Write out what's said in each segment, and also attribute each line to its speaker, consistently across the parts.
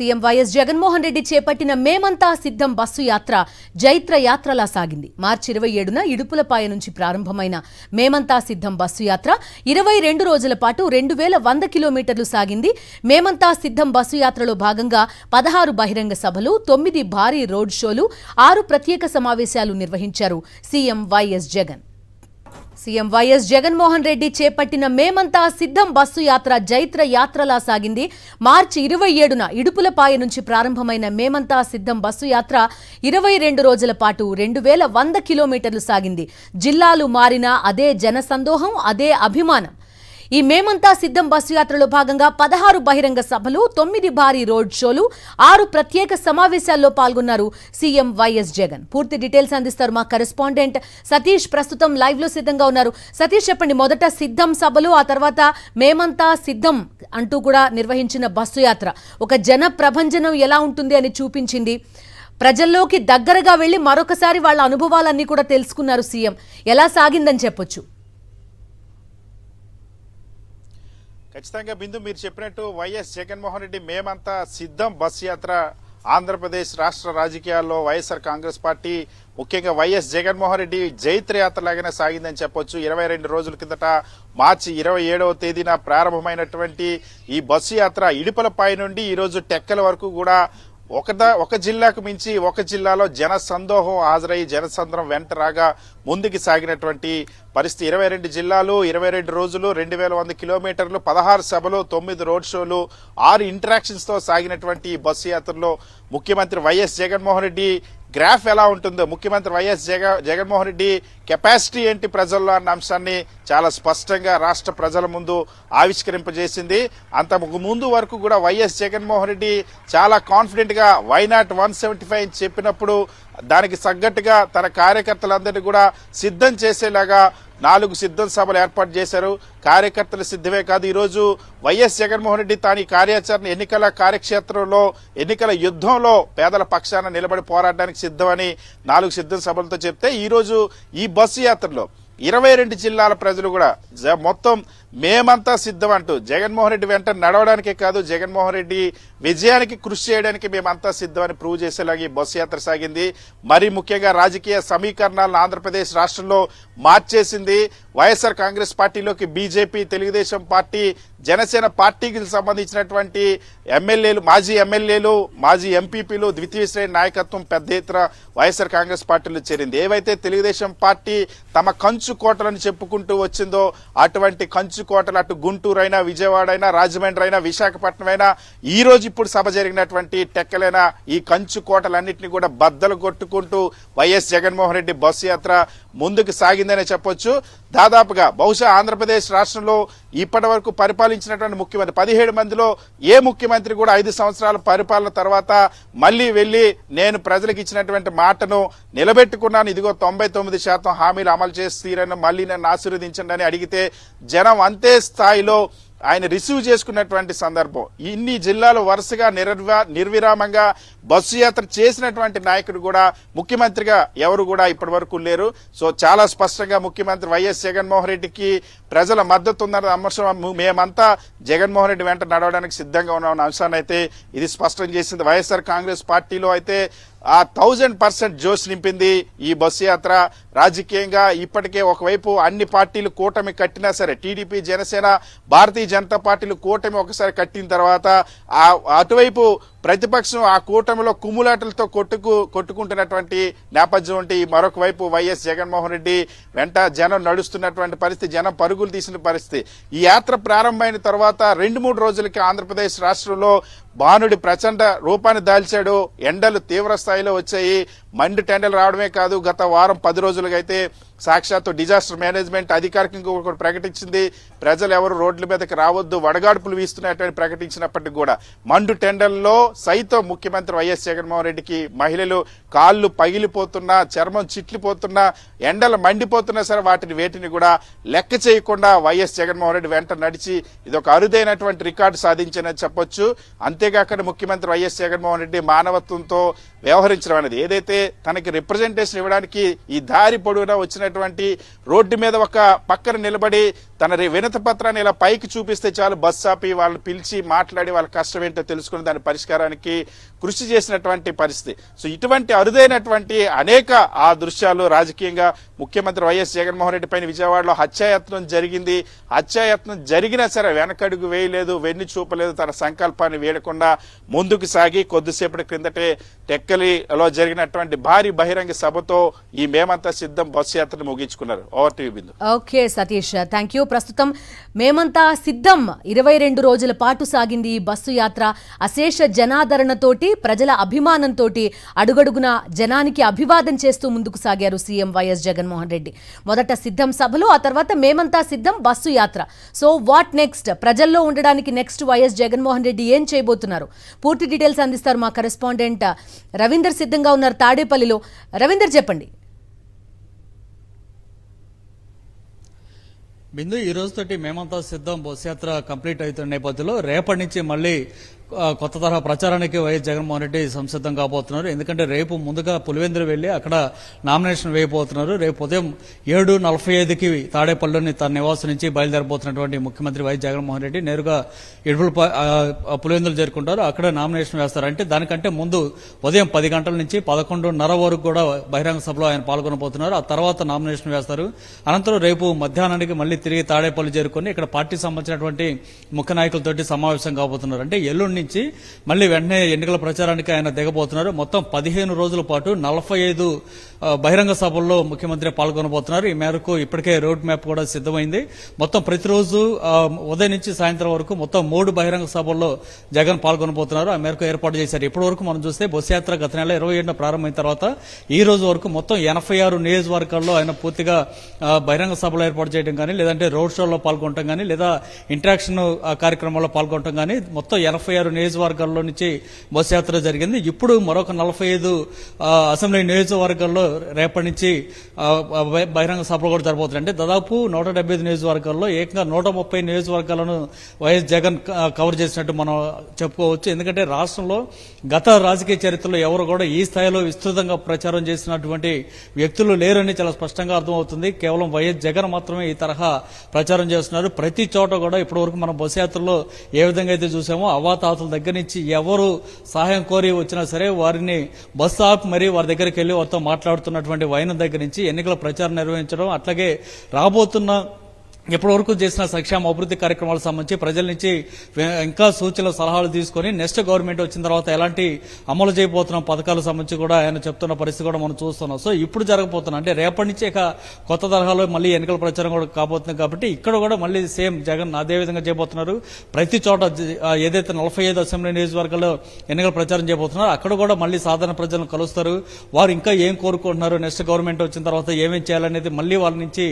Speaker 1: CM YS Jaganmohan Reddy చేపట్టిన మేమంతా సిద్ధం బస్సు యాత్ర జైత్ర యాత్రలా సాగింది. మార్చి 27న ఇడుపులపాయ నుంచి ప్రారంభమైన మేమంతా సిద్ధం బస్సు యాత్ర 22 రోజుల పాటు 2100 కిలోమీటర్లు సాగింది. మేమంతా సిద్ధం బస్సు యాత్రలో భాగంగా 16 బహిరంగ సభలు, 9 భారీ రోడ్ షోలు, 6 ప్రత్యేక సమావేశాలు నిర్వహించారు CM YS Jagan. CM YS Jaganmohan Reddy చేపట్టిన మేమంతా సిద్ధం బస్సు యాత్ర జైత్ర యాత్రలా సాగింది. మార్చి 27న ఇడుపులపాయ నుంచి ప్రారంభమైన మేమంతా సిద్ధం బస్సు యాత్ర 22 రోజుల పాటు 2100 కిలోమీటర్లు సాగింది. జిల్లాలు మారినా అదే జనసందోహం, అదే అభిమానం. ఈ మేమంతా సిద్ధం బస్సు యాత్రలో భాగంగా 16 బహిరంగ సభలు, 9 భారీ రోడ్ షోలు, 6 ప్రత్యేక సమావేశాల్లో పాల్గొన్నారు సీఎం వైఎస్ జగన్. పూర్తి డీటెయిల్స్ అందిస్తారు మా కరెస్పాండెంట్ సతీష్. ప్రస్తుతం లైవ్ లో సిద్ధంగా ఉన్నారు. సతీష్, చెప్పండి, మొదట సిద్ధం సభలు, ఆ తర్వాత మేమంతా సిద్ధం అంటూ కూడా నిర్వహించిన బస్సు యాత్ర ఒక జన ప్రభంజనం ఎలా ఉంటుంది అని చూపించింది. ప్రజల్లోకి దగ్గరగా వెళ్లి మరొకసారి వాళ్ళ అనుభవాలన్నీ కూడా తెలుసుకున్నారు సీఎం. ఎలా సాగిందని చెప్పొచ్చు?
Speaker 2: ఖచ్చితంగా బిందు, మీరు చెప్పినట్టు వైఎస్ జగన్మోహన్ రెడ్డి మేమంతా సిద్ధం బస్ యాత్ర ఆంధ్రప్రదేశ్ రాష్ట్ర రాజకీయాల్లో వైఎస్ఆర్ కాంగ్రెస్ పార్టీ, ముఖ్యంగా వైఎస్ జగన్మోహన్ రెడ్డి జైత్ర యాత్ర లాగానే సాగిందని చెప్పొచ్చు. 22 రోజుల కిందట మార్చి 27వ తేదీన ప్రారంభమైనటువంటి ఈ బస్సు యాత్ర ఇడుపులపాయ నుండి ఈరోజు టెక్కల వరకు కూడా ఒక జిల్లాకు మించి ఒక జిల్లాలో జన సందోహం హాజరై జనసంద్రం వెంట రాగా ముందుకు సాగినటువంటి పరిస్థితి. 22 జిల్లాలు, 22 రోజులు, 2100 కిలోమీటర్లు, 16 సభలు, 9 రోడ్ షోలు, 6 ఇంటరాక్షన్స్ తో సాగినటువంటి ఈ బస్సు యాత్రలో ముఖ్యమంత్రి వైఎస్ జగన్మోహన్ రెడ్డి గ్రాఫ్ ఎలా ఉంటుందో, ముఖ్యమంత్రి వైఎస్ జగన్మోహన్ రెడ్డి కెపాసిటీ ఏంటి ప్రజల్లో అన్న అంశాన్ని చాలా స్పష్టంగా రాష్ట్ర ప్రజల ముందు ఆవిష్కరింపజేసింది. అంతకు ముందు వరకు కూడా వైఎస్ జగన్మోహన్ రెడ్డి చాలా కాన్ఫిడెంట్ గా వైనాట్ 175 అని చెప్పినప్పుడు దానికి తగ్గట్టుగా తన కార్యకర్తలందరినీ కూడా సిద్ధం చేసేలాగా 4 సిద్ధం సభలు ఏర్పాటు చేశారు. కార్యకర్తలు సిద్ధమే కాదు, ఈరోజు వైఎస్ జగన్మోహన్ రెడ్డి తాను కార్యాచరణ ఎన్నికల కార్యక్షేత్రంలో ఎన్నికల యుద్ధంలో పేదల పక్షాన నిలబడి పోరాడడానికి సిద్ధమని 4 సిద్ధం సభలతో చెప్తే ఈరోజు ఈ బస్సు యాత్రలో 22 జిల్లాల ప్రజలు కూడా మొత్తం మేమంతా సిద్ధం అంటూ జగన్మోహన్ రెడ్డి వెంట నడవడానికే కాదు, జగన్మోహన్ రెడ్డి విజయానికి కృషి చేయడానికి మేమంతా సిద్ధం అని ప్రూవ్ చేసేలాగా ఈ బస్సు యాత్ర సాగింది. మరి ముఖ్యంగా రాజకీయ సమీకరణాలను ఆంధ్రప్రదేశ్ రాష్ట్రంలో మార్చేసింది. వైఎస్ఆర్ కాంగ్రెస్ పార్టీలోకి బీజేపీ, తెలుగుదేశం పార్టీ, జనసేన పార్టీకి సంబంధించినటువంటి ఎమ్మెల్యేలు, మాజీ ఎమ్మెల్యేలు, మాజీ ఎంపీపీలు, ద్వితీయ శ్రేణి నాయకత్వం పెద్ద ఎత్తున వైఎస్ఆర్ కాంగ్రెస్ పార్టీలో చేరింది. ఏవైతే తెలుగుదేశం పార్టీ తమ కంచు కోటలను చెప్పుకుంటూ వచ్చిందో అటువంటి కంచు కోటలు అటు గుంటూరు అయినా, విజయవాడ అయినా, రాజమండ్రి అయినా, విశాఖపట్నం అయినా, ఈ రోజు ఇప్పుడు సభ జరిగినటువంటి టెక్కలైనా ఈ కంచు కోటలన్నింటినీ కూడా బద్దలు కొట్టుకుంటూ వైఎస్ జగన్మోహన్ రెడ్డి బస్సు యాత్ర ముందుకు సాగిందనే చెప్పొచ్చు. దాదాపుగా బహుశా ఆంధ్రప్రదేశ్ రాష్ట్రంలో ఇప్పటి వరకు పరిపాలించినటువంటి ముఖ్యమంత్రి 17 మందిలో ఏ ముఖ్యమంత్రి కూడా 5 సంవత్సరాల పరిపాలన తర్వాత మళ్లీ వెళ్లి నేను ప్రజలకు ఇచ్చినటువంటి మాటను నిలబెట్టుకున్నాను, ఇదిగో 99% హామీలు అమలు చేసి తీరని, మళ్లీ నన్ను ఆశీర్వదించండి అని అడిగితే జనం అంతే స్థాయిలో ఆయన రిసీవ్ చేసుకున్నటువంటి సందర్భం. ఇన్ని జిల్లాలు వరుసగా నిర్విరామంగా బస్సు యాత్ర చేసినటువంటి నాయకుడు కూడా ముఖ్యమంత్రిగా ఎవరు కూడా ఇప్పటి వరకు లేరు. సో చాలా స్పష్టంగా ముఖ్యమంత్రి వైఎస్ జగన్మోహన్ రెడ్డికి ప్రజల మద్దతు ఉందన్న అంశం, మేమంతా జగన్మోహన్ రెడ్డి వెంట నడవడానికి సిద్ధంగా ఉన్న అంశాన్ని అయితే ఇది స్పష్టం చేసింది. వైఎస్ఆర్ కాంగ్రెస్ పార్టీలో అయితే 1000% జోష్ నింపింది ఈ బస్సు యాత్ర. రాజకీయంగా ఇప్పటికే ఒకవైపు అన్ని పార్టీలు కూటమి కట్టినా సరే, టీడీపీ, జనసేన, భారతీయ జనతా పార్టీలు కూటమి ఒకసారి కట్టిన తర్వాత అటువైపు ప్రతిపక్షం ఆ కూటమిలో కుమ్ములాటలతో కొట్టుకుంటున్నటువంటి నేపథ్యం ఉంటే మరొక వైపు వైఎస్ జగన్మోహన్ రెడ్డి వెంట జనం నడుస్తున్నటువంటి పరిస్థితి, జనం పరుగులు తీసిన పరిస్థితి. ఈ యాత్ర ప్రారంభమైన తర్వాత 2-3 రోజులకి ఆంధ్రప్రదేశ్ రాష్ట్రంలో భానుడి ప్రచండ రూపాన్ని దాల్చాడు. ఎండలు తీవ్ర స్థాయిలో వచ్చాయి. మండు టెండలు రావడమే కాదు, గత వారం 10 రోజులుగా అయితే సాక్షాత్తు డిజాస్టర్ మేనేజ్మెంట్ అధికారికంగా ఒకటి ప్రకటించింది. ప్రజలు ఎవరు రోడ్ల మీదకి రావద్దు, వడగాడుపులు వీస్తున్నట్టు ప్రకటించినప్పటికీ కూడా మండు టెండల్లో సైతం ముఖ్యమంత్రి వైఎస్ జగన్మోహన్ రెడ్డికి మహిళలు కాళ్ళు పగిలిపోతున్నా, చర్మం చిట్లిపోతున్నా, ఎండలు మండిపోతున్నా సరే వేటిని కూడా లెక్క చేయకుండా వైఎస్ జగన్మోహన్ రెడ్డి వెంట నడిచి ఇదొక అరుదైనటువంటి రికార్డు సాధించని చెప్పొచ్చు. అంతేకాకుండా ముఖ్యమంత్రి వైఎస్ జగన్మోహన్ రెడ్డి మానవత్వంతో వ్యవహరించడం అనేది, ఏదైతే తనకి రిప్రజెంటేషన్ ఇవ్వడానికి ఈ దారి పొడవునా వచ్చినటువంటి రోడ్డు మీద ఒక పక్కన నిలబడి తన వినతి పత్రాన్ని ఇలా పైకి చూపిస్తే చాలు బస్ ఆపి వాళ్ళు పిలిచి మాట్లాడి వాళ్ళ కష్టం ఏంటో తెలుసుకుని దాని పరిష్కారానికి కృషి చేసినటువంటి పరిస్థితి. సో ఇటువంటి అరుదైనటువంటి అనేక ఆ దృశ్యాలు రాజకీయంగా ముఖ్యమంత్రి వైఎస్ జగన్మోహన్ రెడ్డి పైన విజయవాడలో హత్యాయత్నం జరిగింది. హత్యాయత్నం జరిగినా సరే వెనకడుగు వేయలేదు, వెన్ను చూపలేదు, తన సంకల్పాన్ని వేయకుండా ముందుకు సాగి కొద్దిసేపటి క్రిందటే టెక్కలిలో జరిగినటువంటి భారీ బహిరంగ సభతో ఈ మేమంతా సిద్ధం బస్సు యాత్రను ముగించుకున్నారు. Over to you Bindu.
Speaker 1: Okay Satish, thank you. ప్రస్తుతం మేమంతా సిద్ధం 22 రోజుల పాటు సాగింది ఈ బస్సు యాత్ర. అశేష జనాదరణతోటి, ప్రజల అభిమానంతో అడుగడుగున జనానికి అభివాదం చేస్తూ ముందుకు సాగారు సీఎం వైఎస్ జగన్మోహన్ రెడ్డి. మొదట సిద్ధం సభలు, ఆ తర్వాత మేమంతా సిద్ధం బస్సు యాత్ర. So what next? ప్రజల్లో ఉండడానికి నెక్స్ట్ వైఎస్ జగన్మోహన్ రెడ్డి ఏం చేయబోతున్నారు? పూర్తి డీటెయిల్స్ అందిస్తారు మా కరెస్పాండెంట్ రవీందర్. సిద్ధంగా ఉన్నారు తాడేపల్లిలో. రవీందర్ చెప్పండి.
Speaker 3: బిందు, ఈ రోజుతోటి మేమంతా సిద్ధం బస్ యాత్ర కంప్లీట్ అవుతున్న నేపథ్యంలో రేపటి నుంచి మళ్ళీ కొత్త తరహా ప్రచారానికి వైఎస్ జగన్మోహన్ రెడ్డి సంసిద్ధం కాబోతున్నారు. ఎందుకంటే రేపు ముందుగా పులివెందులు వెళ్లి అక్కడ నామినేషన్ వేయబోతున్నారు. రేపు ఉదయం 7:45కి తాడేపల్లిలోని తన నివాసం నుంచి బయలుదేరబోతున్నటువంటి ముఖ్యమంత్రి వైఎస్ జగన్మోహన్ రెడ్డి నేరుగా పులివెందులు చేరుకుంటారు. అక్కడ నామినేషన్ వేస్తారు. అంటే దానికంటే ముందు ఉదయం 10 గంటల నుంచి 11:30 వరకు కూడా బహిరంగ సభలో ఆయన పాల్గొనబోతున్నారు. ఆ తర్వాత నామినేషన్ వేస్తారు. అనంతరం రేపు మధ్యాహ్నానికి మళ్ళీ తిరిగి తాడేపల్లి చేరుకుని ఇక్కడ పార్టీకి సంబంధించినటువంటి ముఖ్య నాయకులతోటి సమావేశం కాబోతున్నారు. అంటే ఎల్లుండి నుంచి మళ్ళీ వెంటనే ఎన్నికల ప్రచారానికి ఆయన దిగబోతున్నారు. మొత్తం 15 రోజుల పాటు 45 బహిరంగ సభల్లో ముఖ్యమంత్రి పాల్గొనబోతున్నారు. ఈ మేరకు ఇప్పటికే రోడ్ మ్యాప్ కూడా సిద్ధమైంది. మొత్తం ప్రతిరోజు ఉదయం నుంచి సాయంత్రం వరకు మొత్తం 3 బహిరంగ సభల్లో జగన్ పాల్గొనబోతున్నారు. ఆ మేరకు ఏర్పాటు చేశారు. ఇప్పటి వరకు మనం చూస్తే బస్సు యాత్ర గత నెల 27న ప్రారంభమైన తర్వాత ఈ రోజు వరకు మొత్తం 86 నియోజకవర్గాల్లో ఆయన పూర్తిగా బహిరంగ సభలు ఏర్పాటు చేయడం కానీ, లేదంటే రోడ్ షోలో పాల్గొనడం కానీ, లేదా ఇంటరాక్షన్ కార్యక్రమాల్లో పాల్గొనడం కానీ మొత్తం 86 నియోజకవర్గాల్లో నుంచి బస్సు యాత్ర జరిగింది. ఇప్పుడు మరొక 45 అసెంబ్లీ నియోజకవర్గాల్లో రేపటి నుంచి బహిరంగ సభలు కూడా జరగబోతుంది. అంటే దాదాపు 175 నియోజకవర్గాల్లో ఏకంగా 130 నియోజకవర్గాలను వైఎస్ జగన్ కవర్ చేసినట్టు మనం చెప్పుకోవచ్చు. ఎందుకంటే రాష్ట్రంలో గత రాజకీయ చరిత్రలో ఎవరు కూడా ఈ స్థాయిలో విస్తృతంగా ప్రచారం చేసినటువంటి వ్యక్తులు లేరని చాలా స్పష్టంగా అర్థమవుతుంది. కేవలం వైఎస్ జగన్ మాత్రమే ఈ తరహా ప్రచారం చేస్తున్నారు. ప్రతి చోట కూడా ఇప్పటి వరకు మనం బస్సు యాత్రలో ఏ విధంగా అయితే చూసామో అవాతాతుల దగ్గర నుంచి ఎవరు సహాయం కోరి వచ్చినా సరే వారిని బస్సు ఆపి మరీ వారి దగ్గరికి వెళ్లి వారితో మాట్లాడుతున్నటువంటి వైనం దగ్గర నుంచి ఎన్నికల ప్రచారం నిర్వహించడం, అట్లాగే రాబోతున్న ఇప్పటి వరకు చేసిన సంక్షేమ అభివృద్ధి కార్యక్రమాలకు సంబంధించి ప్రజల నుంచి ఇంకా సూచనలు సలహాలు తీసుకుని నెక్స్ట్ గవర్నమెంట్ వచ్చిన తర్వాత ఎలాంటి అమలు చేయబోతున్న పథకాలకు సంబంధించి కూడా ఆయన చెప్తున్న పరిస్థితి కూడా మనం చూస్తున్నాం. సో ఇప్పుడు జరగబోతున్నాం అంటే రేపటి నుంచి ఇక కొత్త తరహాలో మళ్ళీ ఎన్నికల ప్రచారం కూడా కాబోతుంది. కాబట్టి ఇక్కడ కూడా మళ్ళీ సేమ్ జగన్ అదే విధంగా చేయబోతున్నారు. ప్రతి చోట ఏదైతే 45 అసెంబ్లీ నియోజకవర్గాల్లో ఎన్నికల ప్రచారం చేయబోతున్నారో అక్కడ కూడా మళ్ళీ సాధారణ ప్రజలను కలుస్తారు. వారు ఇంకా ఏం కోరుకుంటున్నారు, నెక్స్ట్ గవర్నమెంట్ వచ్చిన తర్వాత ఏమేం చేయాలనేది మళ్ళీ వాళ్ళ నుంచి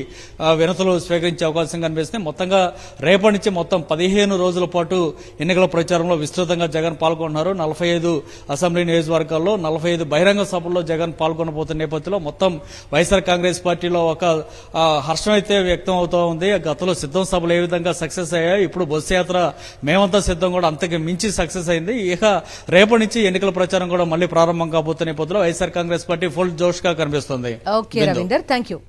Speaker 3: వినతులు స్వీకరించే అవకాశం కనిపిస్తుంది. మొత్తంగా రేపటి నుంచి మొత్తం 15 రోజుల పాటు ఎన్నికల ప్రచారంలో విస్తృతంగా జగన్ పాల్గొంటున్నారు. 45 అసెంబ్లీ నియోజకవర్గాల్లో 45 బహిరంగ సభల్లో జగన్ పాల్గొనబోతున్న నేపథ్యంలో మొత్తం వైఎస్ఆర్ కాంగ్రెస్ పార్టీలో ఒక హర్షం అయితే వ్యక్తం అవుతూ ఉంది. గతంలో సిద్ధం సభలు ఏ విధంగా సక్సెస్ అయ్యాయి, ఇప్పుడు బస్సు యాత్ర మేమంతా సిద్ధం కూడా అంతకు మించి సక్సెస్ అయింది. ఇక రేపటి నుంచి ఎన్నికల ప్రచారం కూడా మళ్ళీ ప్రారంభం కాబోతున్న నేపథ్యంలో వైఎస్ఆర్ కాంగ్రెస్ పార్టీ ఫుల్ జోష్ గా కనిపిస్తుంది.
Speaker 1: Okay Ravinder, thank you.